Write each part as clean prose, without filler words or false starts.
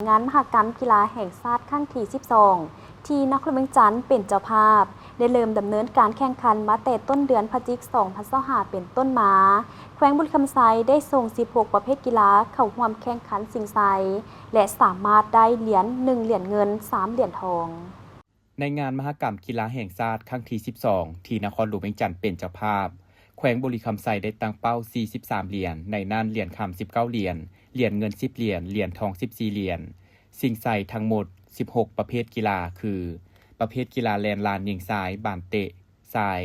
งานมหกรรมกีฬาแห่งชาติครั้งที่ 12 ที่นครเวียงจันทร์เป็นเจ้าภาพได้เริ่มดำเนินการแข่งขันมาแต่ต้นเดือนพฤศจิกายน 2025 เป็นต้นมาแขวงบุรีคำไซได้ส่ง 16 ประเภทกีฬาเข้าร่วมแข่งขันชิงชัยและสามารถได้เหรียญ 1 เหรียญเงิน 3 เหรียญทองในงานมหกรรมกีฬาแห่งชาติครั้งที่ 12 ที่นครหลวงเวียงจันทร์เป็นเจ้าภาพแขวงบุรีคำไซได้ตั้งเป้า 43 เหรียญ ในนั้นเหรียญคำ 19 เหรียญ เหรียญเงิน 10 เหรียญ เหรียญทอง 14 เหรียญชิงชัยทั้งหมด 16 ประเภทกีฬาคือ ประเภทกีฬาแลนลานยิงทรายบานเตะทราย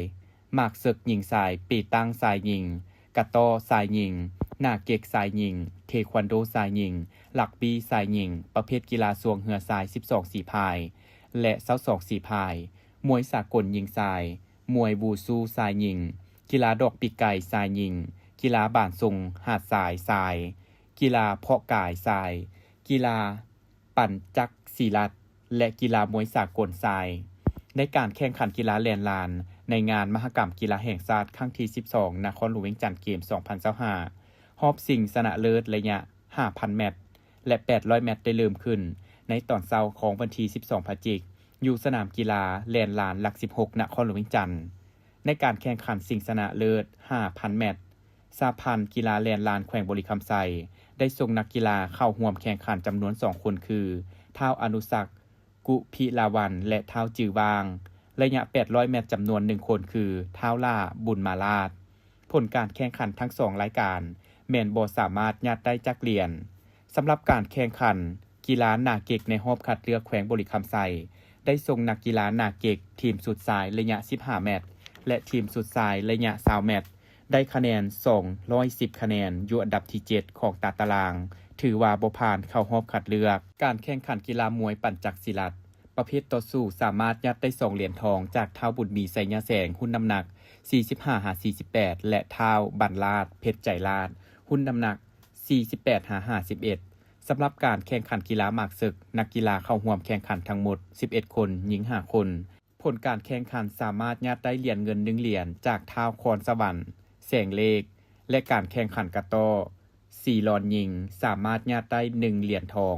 หมากเซึกยิงทรายปีตั้งทรายยิงกะต้อทรายยิงหน้าเก็กทรายยิงเทควันโดทรายยิงหลักบี้ทรายยิงประเภทกีฬาสวงเหือทราย 12 สีพายและ22 สีพายมวยสากลยิงทรายมวยบูซูทรายยิงกีฬาดอกปีกไก่ทรายยิงกีฬาบ่านทรงหาดทรายทรายกีฬาเพาะกายทรายกีฬาปั่นจักรสีลัดและกีฬามวยสากลทรายในการแข่งขันกีฬาแลนลานในงานมหกรรมกีฬาแห่งชาติครั้งที่ 12 นครหลวงเวียงจันทร์เกม 2025 รอบชิงชนะเลิศระยะ 5,000 เมตร และ 800 เมตรได้เริ่มขึ้นในตอนเช้าของวันที่ 12 พฤศจิกายน อยู่สนามกีฬาแลนลานหลัก 16 นครหลวงเวียงจันทร์ในการแข่งขันชิงชนะเลิศ 5,000 เมตร สหพันธ์กีฬาแลนลานแขวงบุรีคำไซได้ส่งนักกีฬาเข้าร่วมแข่งขันจำนวน 2 คนคือท้าวอนุสักษ์กุพิลาวันและท้าวจือวางระยะ 800 เมตรจำนวน 1 คนคือท้าวล่าบุญมาลาดผลการแข่งขันทั้ง 2 รายการแม่นบ่สามารถยัดได้จักเหรียญสำหรับการแข่งขันกีฬาหน้าเก็กในรอบคัดเลือกแขวงบุรีคำไซได้ส่งนักกีฬาหน้าเก็กทีมสุดสายระยะ 15 เมตร และทีมสุดสายระยะ 20 เมตรได้คะแนน 210 คะแนนอยู่อันดับที่ 7 ของตารางถือว่าบ่ผ่านเข้ารอบคัดเลือกการแข่งขันกีฬามวยปั่นจักรศิลัดประเภทต่อสู้สามารถยัดได้ 2 เหรียญทองจากท้าวบุญมีไสยะแสงหุ้นน้ำหนัก 45-48 และท้าวบันลาดเพชรใจลาดหุ้นน้ำหนัก 48-51 สำหรับการแข่งขันกีฬาหมากศึกนักกีฬาเข้าร่วมแข่งขันทั้งหมด 11 คนหญิง 5 คนผลการแข่งขันสามารถยัดได้เหรียญเงิน 1 เหรียญจากท้าวคอนสวรรค์แสงเลขและการแข่งขันกะต้อ4ลอนยิงสามารถยัดได้ 1 เหรียญทอง